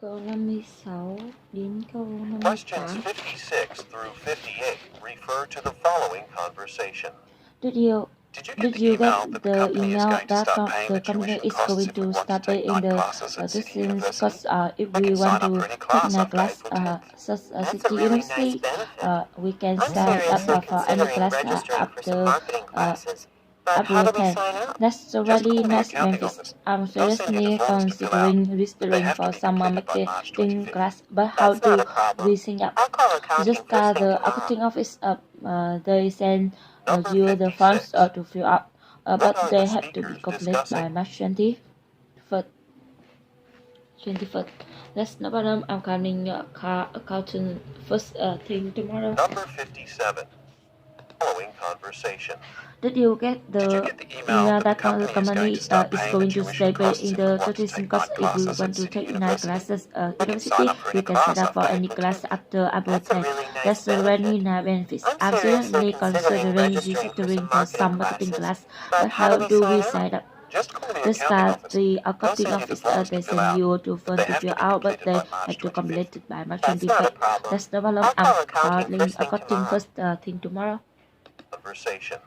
Câu 56 đến câu Questions 58. 56 through 58 refer to the following conversation. Did you Did you get that the company is email going to that stop paying the the company tuition is costs going if we to want to start take paying night the classes at City tuition University? costs if We we can want sign up to for any take class night after class April 10th. such That's a City really nice University? benefit. We can I'm sign seriously up for any considering class registering for some after marketing classes. But how April do we 10. sign up? That's a Just really call the nice accounting benefit. office. I'm They'll send you the seriously forms to fill out. considering They registering have to for be some completed by March marketing 25th. class, but how That's not do a problem. we sign up? I'll call accounting Just first thing the tomorrow. accounting office they send Number you the forms 56. to fill out, but Are they the have to be speakers complete by discussing? March 21st. 21st. That's no problem. I'm coming accountant first thing tomorrow. Number 57. Following conversation. Did you get the email that the company is going to stay in the tuition cost if we want to take night classes university? We can sign up for any class after April That's a 10. really nice That's a really nice benefit. I'm seriously considering registering for some marketing class, but how do we sign up? Just call the This accounting card, office. the They'll accounting send you the office, forms they to fill send out. you to form They to have fill to be out, but completed they by March have to 25th. complete it by March That's not a 25th. problem. That's the problem. I'll I'm call accounting calling first thing accounting tomorrow. first thing tomorrow. Conversation.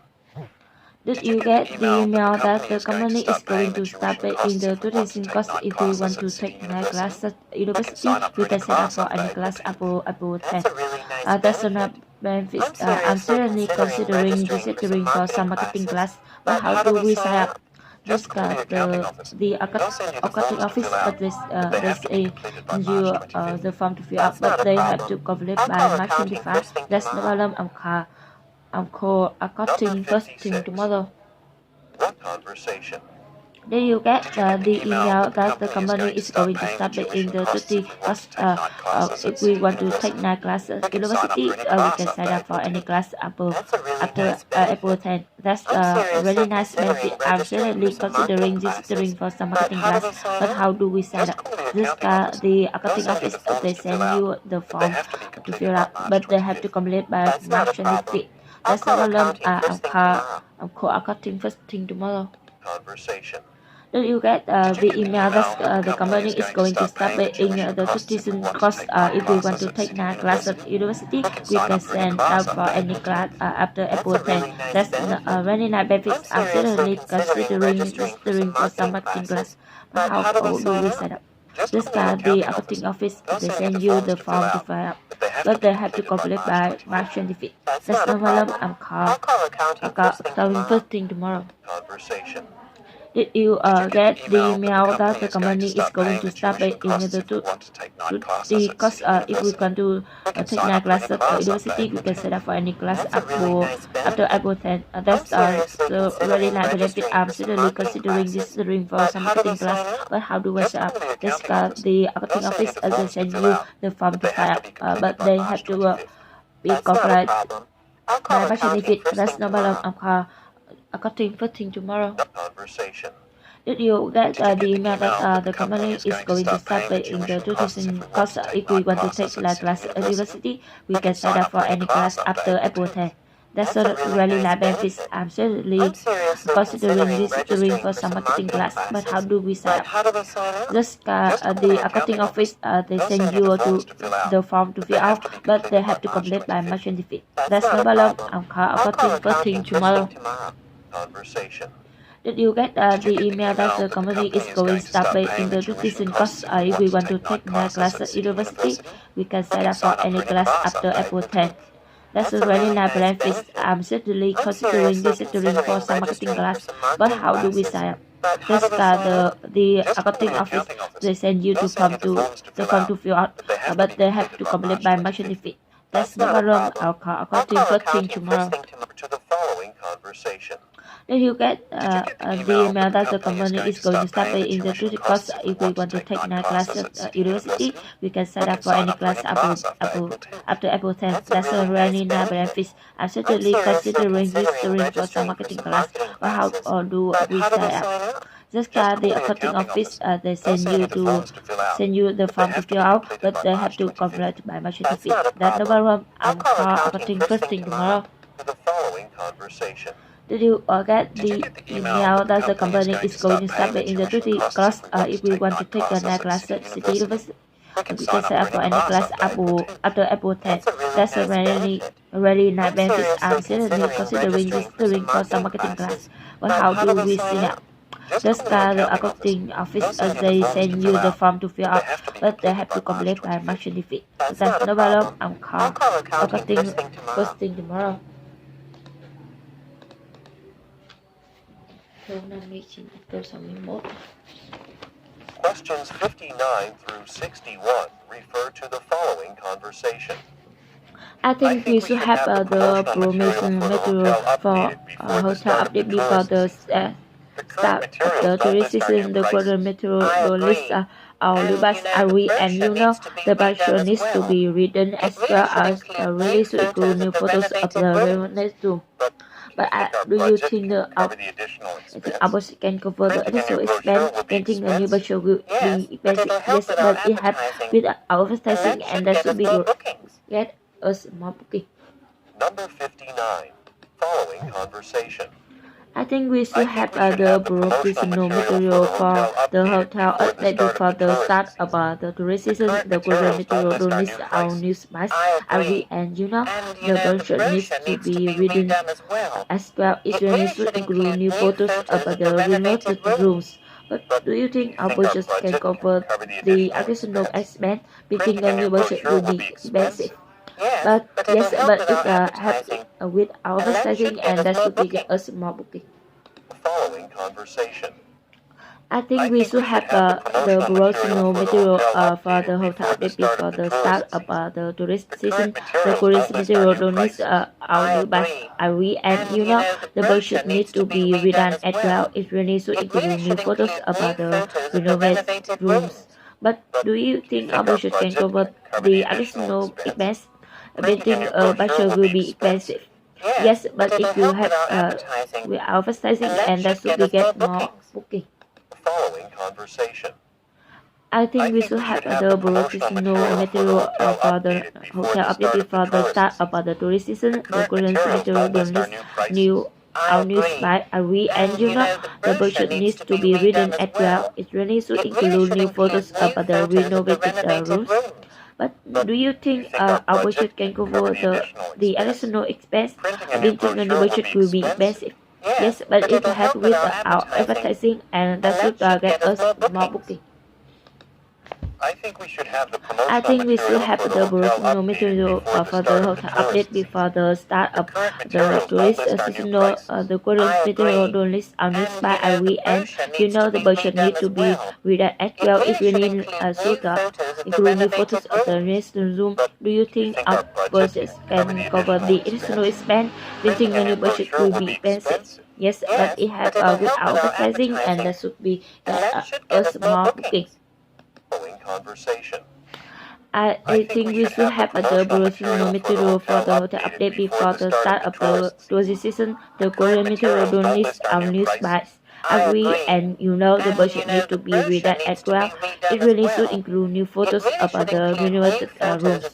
Did you get the email that the company is going to start paying the tuition cost if we want to take night class at university? We can sign up for any class April 10. That's a really nice That's benefit. another benefit. I'm I'm seriously seriously considering registering for some marketing class, but how do we sign up? Just the accounting office, they say you the form to fill out, but they have to complete by March 25. That's no problem. I'm call accounting first thing tomorrow. What conversation? Did you get the email that the company is going to start paying the tuition cost if we want to take night class at university? We can sign up for any class after April 10. That's a really nice benefit. I'm seriously considering registering for some marketing class, but how do we sign up? Just the accounting office, they send you the form to fill out, but they have to complete by March 25th. That's no problem. I'm call accounting first thing tomorrow. Conversation. Did you get the email that the company is going to start paying the tuition cost if we want to take night class at university? We can send out for any class after April 10. That's a very nice benefit. I'm seriously considering registering for some marketing class. But how do we set up? Just the accounting office, they send you the form to fill out, but they have to complete by March 25th. That's no problem. I'm calling first thing tomorrow. Conversation. Did you get the email that the company is going to start paying the cost if we want to take night class at university? We can set up for any class after April 10. That's so really nice benefit. I'm seriously considering registering for some marketing class, but how do I set up? Just the accounting office they send you the form to fill out, but they have to be complete by March 25th. That's no problem. I'm accounting first thing tomorrow. Conversation. Did you get the email that the company is going to start paying the tuition cost if we want to take night class at university? We can sign up for any class after April 10. That's a really nice benefit. I'm seriously considering registering for some marketing class, but how do we sign up? Just the accounting office, they send you to the form to fill out, but they have to complete by March 25th. That's no problem. I'm accounting first thing tomorrow. Conversation. Did you get the email that the company is going to start paying the tuition cost if we want to take night class at university? We can sign up for any class after April 10. That's a really nice benefit. I'm certainly considering registering for some marketing class, but how do we sign up? Just the accounting office, they send you to the form to fill out, but they have to complete by March 25th. That's no problem. I'll call accounting first thing tomorrow. To the following conversation. Did you get the email that the company is going to start paying the tuition cost if we want to take night class at university? We can sign up for any class after April 10. That's a really nice benefit. I'm certainly considering registering for some marketing class, but how do we sign up? Just the accounting office, they send you the form to fill out, but they have to complete by March 25th. That's no problem. I'm accounting first thing tomorrow. The following conversation. Did you get the email that the company is going to start paying the tuition cost if we want to take a night class at City University? We can set up for any class after April 10. That's a really nice benefits I'm seriously considering registering for some marketing class. But how do we sign up? Just the accounting office they send you the form to fill out, but they have to complete by March 25th. That's no problem. I'll call accounting first thing tomorrow. Câu 59, câu 61. Questions 59 through 61 refer to the following conversation. I think we should have the promotion material for hotel update before the start of the tourist season. The quarter material list our new bus RV, and you know the brochure needs to be written as well as the release to include new photos of the relevant room. But do you think the ours can cover the additional expense? Painting a new brochure will be expensive, yes, but it has with advertising, and that should be get us more booking. Number 59. Following conversation. I think we should have the promotional material for the hotel update before the start about the tourist season. The quarter material don't list our new spice, RV, and you know the brochure needs to be written as well. It really should include new photos of the renovated rooms. But do you think our budget can cover the additional expense? Printing a new budget will be expensive. But yes, but it has with our advertising, and that should be get us more booking. Following conversation. I think we should have the promotional material for the hotel update before the start of the tourist season. The tourist material don't need our new bus RV, and you know the budget needs to be redone as well. It really should include new photos about the renovated rooms. But do you think our budget can cover the additional expense? Painting a brochure will be expensive. Yes, but if you have with advertising, and that should be get more booking. Following conversation. I think we should have the promotional material for the hotel update before the start of the tourist season. The current material don't list our new spy RV, and you know the budget needs to be written as well. It really should include new photos of the renovated rooms. But do you think our budget can cover the additional expense? Printing a new budget will be expensive. Yes, but it has with our advertising, and that should get us more booking. I think we should have the promotional material for the hotel update before the start of the tourist season. The current material don't list our new spy RV, and you know the budget need to be redone as well. If we need should include new photos of the next room. Do you think our budget can cover the additional expense? Printing a new budget will be expensive. Yes, but it has with our advertising, and that should be us more booking. Conversation. I think we should have the promotional material for the hotel update before the start of the tourist season. The current material don't list our new spice RV, and you know the budget needs to be redone as well. It really should include new photos of the renovated rooms.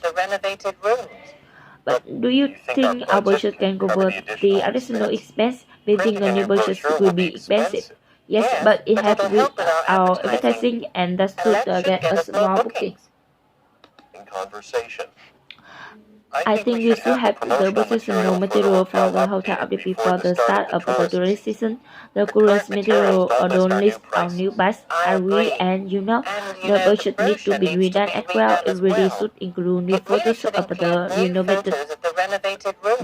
But do you think our budget can cover the additional expense? Painting a new budget will be expensive. Yes, but it has with our advertising, and that should get us more bookings. I think we should have the promotional material for the hotel update before the start of the tourist season. The current material don't list our new bus RV, and you know the budget needs to be redone as well. It really should include new photos of the renovated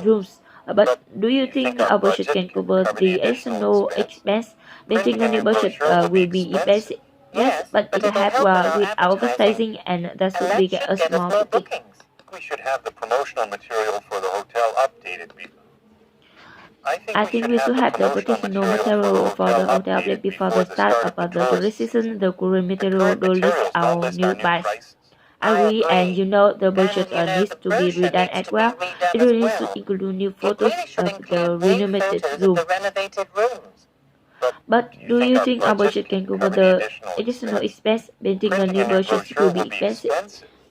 rooms. But do you think our budget can cover the additional expense? Painting a new budget will be expensive. Yes, but it has with our advertising, and that should be get us more bookings. We should have the promotional material for the hotel updated before. I think we should have the promotional material for the hotel update before the start of the tourist season. The current material don't list our new bus RV, and you know the budget needs to be redone as well. It really should include new photos of the renovated room. But do you think our budget can cover the additional expense? Painting a new budget will be expensive.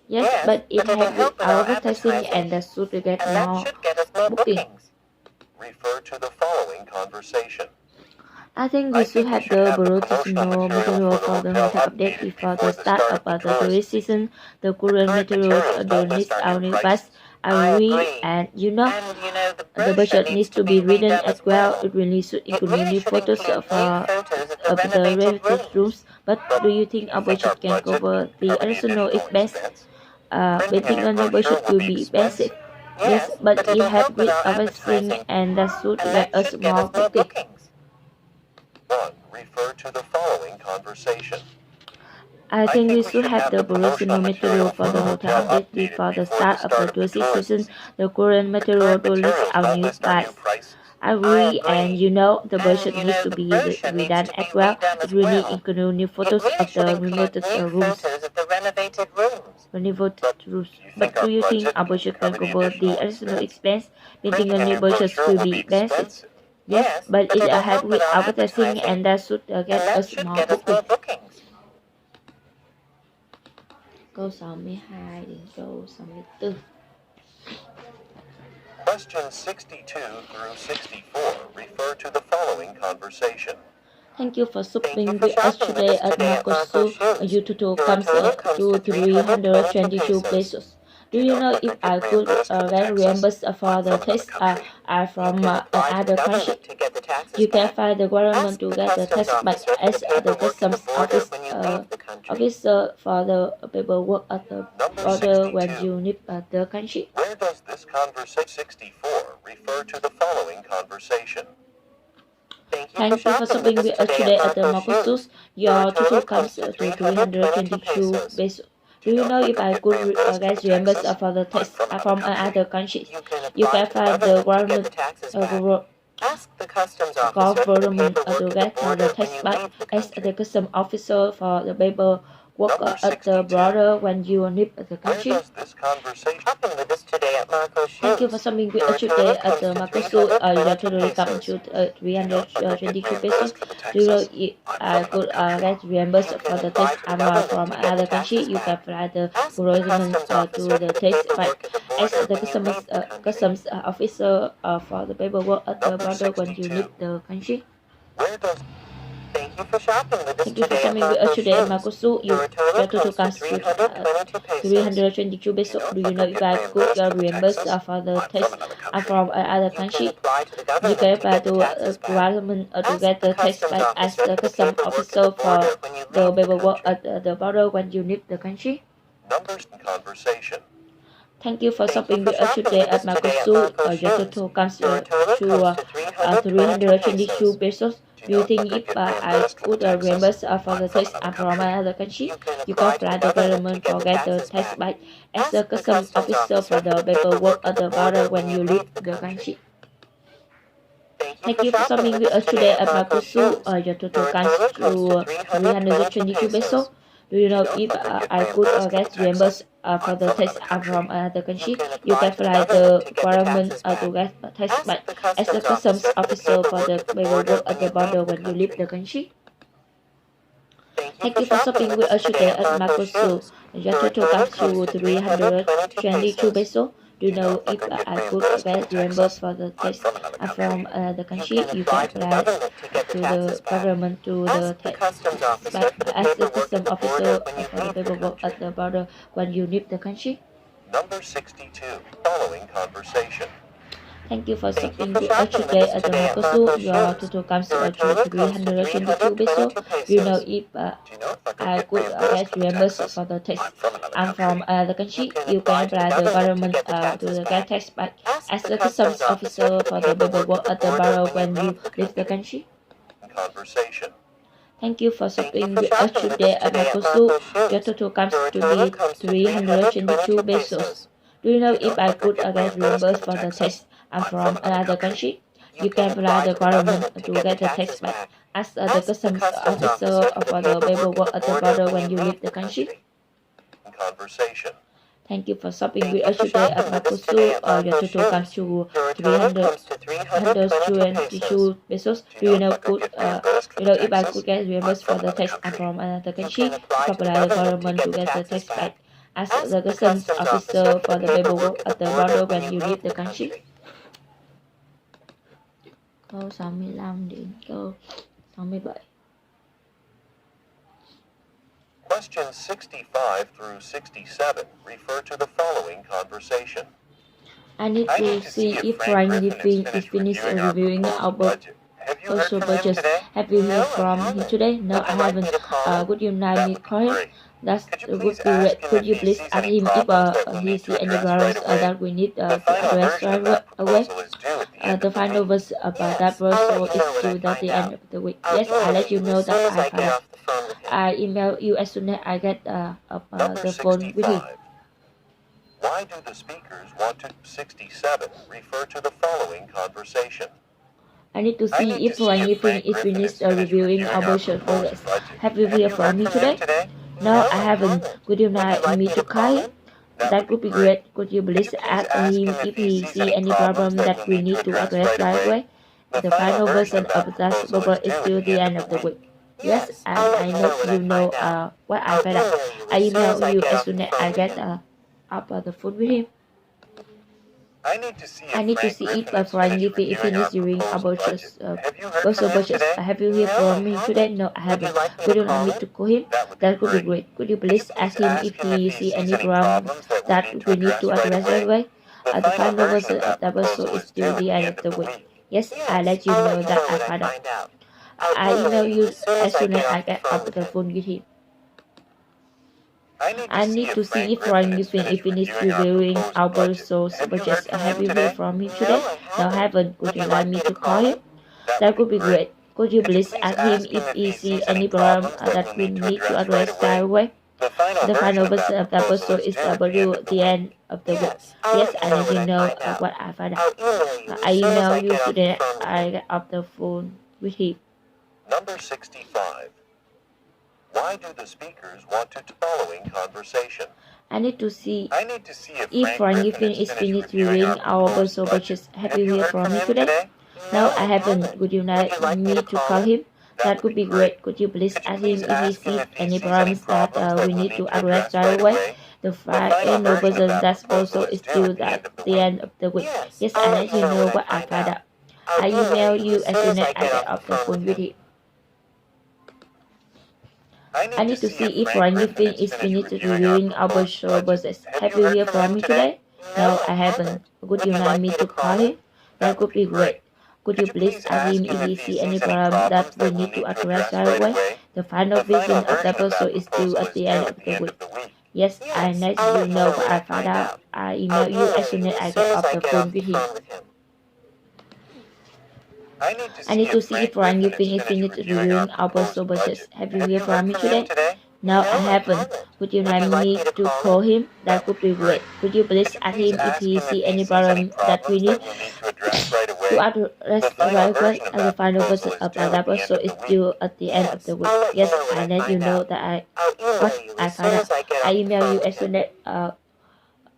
Yes, but it has with our advertising, and that should get more bookings. Refer to the following conversation. I think we should have the promotional material for the hotel update before the start of the tourist season. The current materials don't need our new bus. I agree, and the budget needs to be written as well. It really should include new photos of the relative rooms. But do you think our budget can cover the additional expense? Betting on your budget will be expensive. Yes, but it helps with everything, and that should get us more bookings. 1. Refer to the following conversation. I think we should have the promotional material for the hotel update before the start of the tourist season. The current material don't list our new price. I agree, and the budget needs to be redone as well. It really includes new photos of the renovated rooms. But do you think our budget can cover the additional expense? Painting a new budget will be expensive. Yes, but it helps with advertising, and that should get us more bookings. Câu 62 đến câu 64. Questions 62 through 64 refer to the following conversation. Thank you for shopping with us today at Makosu. Your total comes up to 322 pesos. Do you know if I could get reimbursed for the tax from another country? You can find the government to get the tax back as the customs officer for the paperwork at the border when you leave the country. Where does this conversation 64 refer to the following conversation? Thank you for shopping with us today at the Makosus. Your total comes to 322 pesos. Do you know if I could get reimbursed for the tax from another country? You can find the government Ask the customs government to get the tax back as the custom officer for the paperwork at the border when you leave the country. Where does this conversation shopping with us today at Marco's Shoes. Thank you for shopping with us today at the Makosu. Your total comes to 322 pesos. Do you know if I could get reimbursed for the tax from another country? You can fly the government to the tax back as the customs officer for the paperwork at the border when you leave the country. Where does Thank you for shopping with us Thank you for today shopping with us today at Makosu. Your total comes to 322 pesos. Do you know if I could get reimbursed for the tax from another country? You can apply to government to get the tax back as the custom officer for the paperwork at the border when you leave the country. numbers in conversation? Thank you for shopping with us today at Makosu. Your total comes to 322 pesos. Do you think if I could reimburse for the tax from another country? You can apply the government to get the tax back as the customs officer for the paperwork at the border when you leave the country. Thank you for shopping with us today at Makosu. Your total comes to 322 pesos. Do you know if I could get reimbursed for the tax from another country? You can fly the government to get tax back as the customs officer for the paperwork at the border when you leave the country. Thank you for shopping with us today at Makosu. Your total comes to 322 pesos. Do you know if I could get reimbursed for the tax from another country? You can apply to the government to the tax back as the custom officer for the paperwork at the border when you leave the country. Number 62. Following conversation. Thank you for shopping with us today at the Makosu. Your total comes to 322 pesos. Do you know if I could get reimbursed for the tax from another country? You can apply the government to get tax back as the customs officer for the paperwork at the border when you leave the country. Conversation. Thank you for shopping with us today at Makosu. Your total comes to be 322 pesos. Do you know if I could get reimbursed for the tax from another country? You can apply the government to get the tax back as the customs officer for the paperwork at the border when you leave the country. Conversation. Thank you for shopping with us today at Makosu. Your total comes to 322 pesos. Do you know if I could get reimbursed for the tax from another country? You can apply the government to get the tax back as the customs officer for the paperwork at the border when you leave the country. Câu 65 đến câu 67. Questions 65 through 67 refer to the following conversation. I need I to need to see see if if Frank Frank Griffin Griffin is finished reviewing our budget. Have you heard also from him budget. today? Have you No, heard I from him haven't. today? No, Would I you like haven't. me to call him? Would you like That me would be call him? great. That Could you would please be ask great. him Could if you he please sees ask any him if problems that we'll he need see to any address problems right away? that we need The to final address version of right that away? proposal is due at the end The of the final week. version about that Yes, I'll let proposal you is know when I due at find the end out. of the week. I'll Yes, I'll email let you you know as soon that as I I find get out. off the phone with him. I email you as soon as I get Number the phone with him. 65. Why do the speakers want to 67 refer to the following conversation? I need to I see need if to see Frank if Griffin Frank is Griffin finished is finished reviewing reviewing our our budget proposed progress. budget. Have you Have heard you from heard him from him today? today? No, I haven't. Could you Would you like like me me to to call call him? him? That would be great. Could you please ask him if he see any problem that we need to address right away? The final version of that proposal is due the end of the week. Yes, and I'll let I you know know when I you know find out. what I I'll find out. email you I as soon email as I you get as off soon the as phone I with get him. up the phone with him. I need to see I if need to Frank see if Griffin is Frank finished Griffin is reviewing our finished reviewing our proposed budget. Have you heard from him budget. today? Have you heard No, I from him haven't. today? No, I Would you haven't. like me Would to you like call me him? to call him? That would be That would be great. great. Could you Could you please ask please him ask if him if he he see sees any any problem problems that that we need to address right away? The The final final version version of of that that proposal proposal is is due due at the the end end of of the the week. week. Yes, I let you I'll know let you that know I when I find out. find out. I email you as soon as soon as I off the get phone off with the him. phone with him. I need to see if Frank Griffin is finished reviewing our proposed budget. Have you heard from him today? No, I haven't. Would you like me to call him? That would be great. Could you please ask him if he see any problem that we need to address right away? The final version of that proposal is due at the end of the week. Yes, I let you know what I find out. I'll email you I email you as soon as I get off the today. phone with I him. get off the phone with him. Number 65. Why do the speakers want to following conversation? I need to see I need to see if Frank Griffin is finished reviewing our proposal budget. Have you heard from him today? No, I haven't. Would you like me to call him? That would be great. Could you please ask him if he sees any problems that we need to address right away? The final version of that proposal is due at the end of the week. Yes, I let you know what I find out. I email you as soon as I get off the phone with him. I need to see if Frank Griffin is finished reviewing our budget. Have you heard from him today? No, I haven't. Would you like me to call him? That would be great. Could you please ask him if he see any problem that we need to address right away? The final version of the proposal is due at the end of the week. Yes, I let you know what I find out. I email you as soon as I get off the phone with him. I need to see if Frank Griffin is finished reviewing our proposal budget. Have you heard from him today? No, I haven't. Would you like me to call him? That would be great. Could you please ask him if he see any problem that we need to address right away? The final version of that proposal is due at the end of the week. Yes, I let you know that I find out. I email you as soon as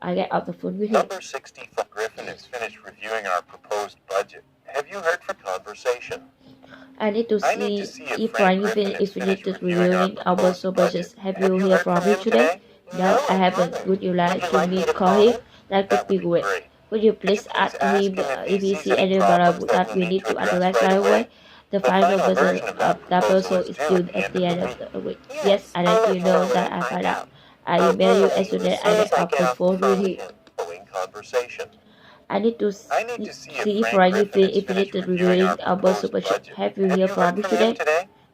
I get off the phone with him. Number 65. Griffin is finished reviewing our proposed budget. Have you heard from conversation? I need to see if Frank Griffin is finished reviewing our proposal budget. Have you heard from him today? No, I haven't. Would you like me to call him? That would be great. Could you please ask him if he see any problem that we need to address right away? The final version of that proposal is due at the end of the week. Yes, I let you know that I find out. I email you as soon as I get off the phone with him. Conversation. I need to see if Frank Griffin is finished reviewing our proposal budget. Have you heard from him today?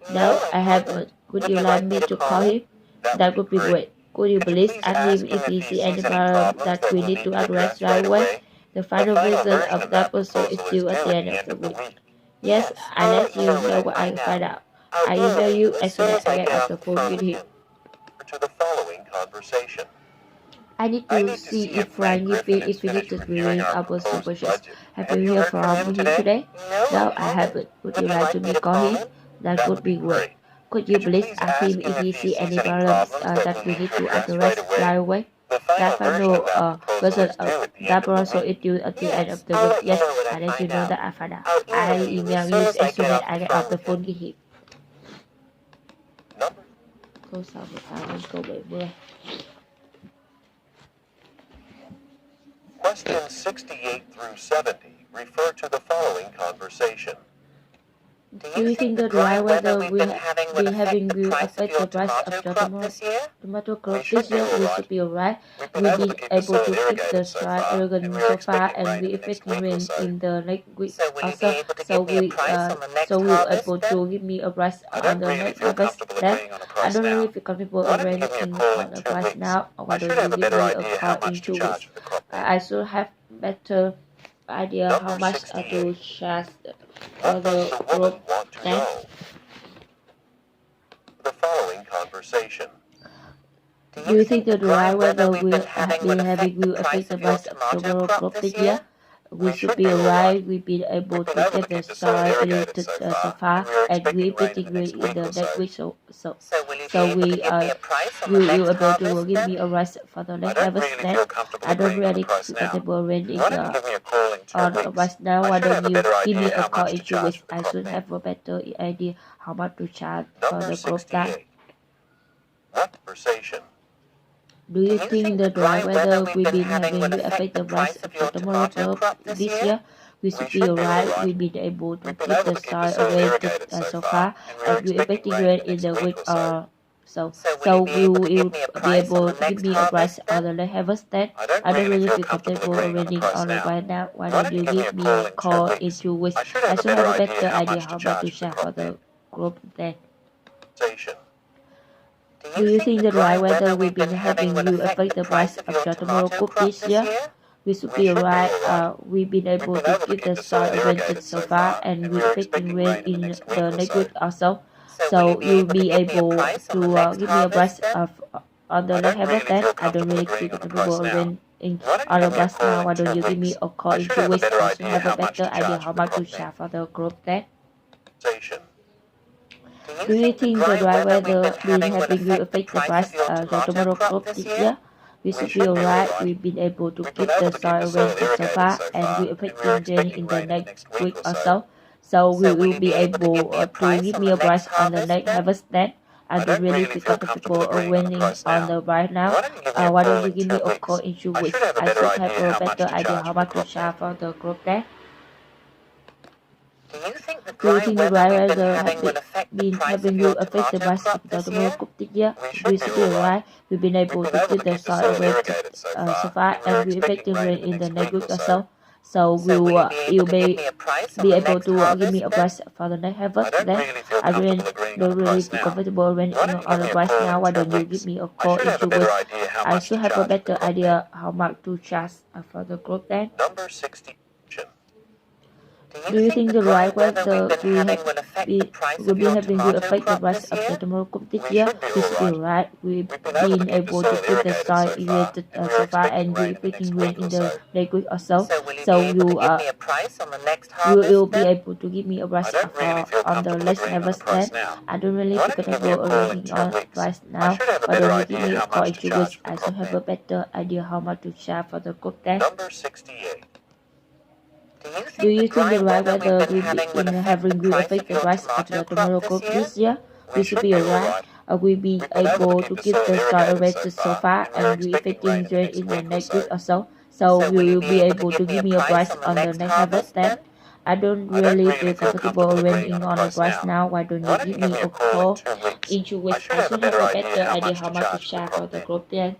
No, I haven't. Would you like me to call him? That would be great. Could you please ask him if he see any problem that we need to address right away? The final version of that proposal is due at the end of the week. Yes, I let you know what I find out. I email you as soon as I get off the phone with him. To the following conversation. I need to see if Frank Griffin is finished reviewing our proposal budget. Have you heard from him today? No, I haven't. Would you like me to call him? That would be great. Could you please ask him if he see any problems that we need to address right away? That final version of that proposal is due at the end of the week. Yes, I let you know that I find out. I email you as soon as I get off the phone with him. Câu 68 đến câu 70. Questions 68 through 70 refer to the following conversation. Do you think the dry weather we have been having will affect the price of your tomato crop this year? We should be alright. We've been able to keep the soil irrigation so far, and we expecting rain in the next week also. So we were able to give me a price on the next harvest. Then I don't really feel comfortable arranging on the price now. Why don't you give me a call in 2 weeks? I should have better idea how much to charge for What does the the woman group want to then. know? The following conversation. Do you think the dry weather will have been having will affect the price of tomato crop this year? We should be alright. We've been able to get the soil irrigated so far, and we're expecting rain in the next week. So we will you able to give me a rise for the next harvest. Then I don't really comfortable renting Why don't you give me a call in 2 on weeks? right now. I Why should have don't a you better give me idea a how call much in to 2 charge weeks? for the I crop should then. have a better idea how much to charge for Number the crop that. 68. What conversation? Do you think the dry weather we've been having will affect the price of the tomato crop this year? We should be alright. We've been able to keep the soil irrigated so far, and we're expecting rain in the week or so. So we will be able to give me a price on the next harvest. Then I don't really feel comfortable arranging on it right now. Why don't you give me a call in 2 weeks? I should have a better idea how much to charge for the crop then. Station. Do you think the dry weather we've been having will affect the price of your tomato crop this year? We should be alright. We've been able to keep the soil irrigated so far, and we're expecting rain in the next week also. So you'll be able to give me a price of on the next harvest. Then I don't really feel comfortable renting on the price now. Why don't you give me a call in 2 weeks? I should have a better idea how much to charge for the crop then. Station. Do you think the dry weather been having will affect the price of the tomato crop this year? We should be alright. We've been able to keep the soil irrigated so far, and we're expecting rain in the next week or so. So we will be able to give me a price on the next harvest. Then I don't really feel comfortable arranging on the right now. Why don't you give me a call in 2 weeks? I should have a better idea how much to charge for the crop then. Do you think the Do you dry think the weather dry we've been weather having will affect the been price of having your will affect the tomato price crop of the this tomato year? crop this year? We We should should be be alright. alright. We've been able to keep the soil irrigated so far, and we're expecting rain in the next week or so. So So will you you'll be able to give me a price on be the able next to give harvest me a then? price for the next harvest. I don't Then really feel I really comfortable agreeing on don't the really price feel now. comfortable renting Why don't you on give the me a price call now. in Why 2 don't you weeks? give me a I call should in have 2 a better weeks? idea how I much should to have a charge for the better crop then. idea how much to charge for the crop then. Number 60. Do you think the dry weather we've been we having have will affect be, the price will of be your having will tomato affect the crop price this of the year? tomato crop this We year? should be We should be alright. alright. We've We've been able to been keep the able to soil keep the irrigated soil so far, irrigated and we're so far, expecting and we're rain in the expecting next rain week in or the so. next week or so. So will you So be able to you give me a price on the next you will harvest be then? able to give me a price I don't really feel on the comfortable next agreeing on the harvest price then. now. I don't really Why feel don't you give me a comfortable call in arranging 2 on weeks? price I now. should have a Why better don't you give idea me a how call much in to 2 charge weeks? for the I crop should have then. a better idea how much to charge for the crop then. Number 68. Do you think the dry weather we've been we having will been affect having the will price affect of the your price of the tomato tomato crop crop this this year? year? We should be alright. We'll be We've been able able to to keep keep the the soil soil irrigated irrigated so so far, far, and we're and we're expecting rain expecting in the rain next in the week or next week so. or so. So So will we you will be able to give give me me a a price price on the on the next next harvest harvest then. then? I don't I don't really really feel feel comfortable comfortable agreeing renting on the on the price price now. now. Why don't you Why don't give you give me me a a call in call 2 weeks? in 2 I weeks? should I have a should have better a idea better how idea much how to much to charge for the charge for crop the then. crop then.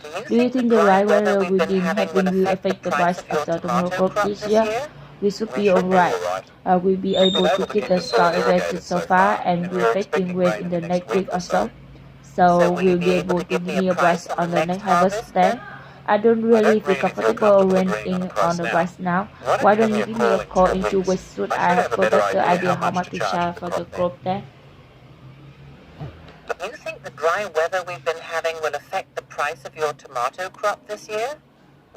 Do Do you think the dry weather we've been having having will affect the price of the tomato crop this year? We should be alright. We'll be able to keep the soil irrigated so far, and we're expecting rain in the next week or so. So we'll be able to give me a price on the next harvest then. I don't really feel comfortable renting on the price now. Why don't you give me a call in 2 weeks? Should I have a better idea how much to charge for the crop then? Do you think the dry weather we've been having will affect the price of your tomato crop this year?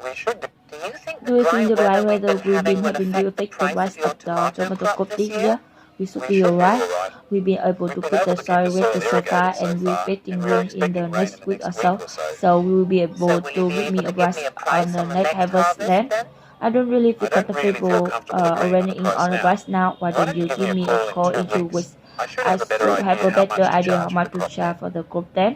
We should be. Do you think Do you think the dry weather we've we've been been having will affect the price your of the tomato crop this year? year? We should be alright. We've been able to keep the soil irrigated so far, and we're expecting rain in the next week or so. So we will be able to give me a price on the next harvest then. I don't really feel comfortable arranging on the price now. Why don't you give me a call in 2 weeks? I should have a better idea how much to charge for the crop then.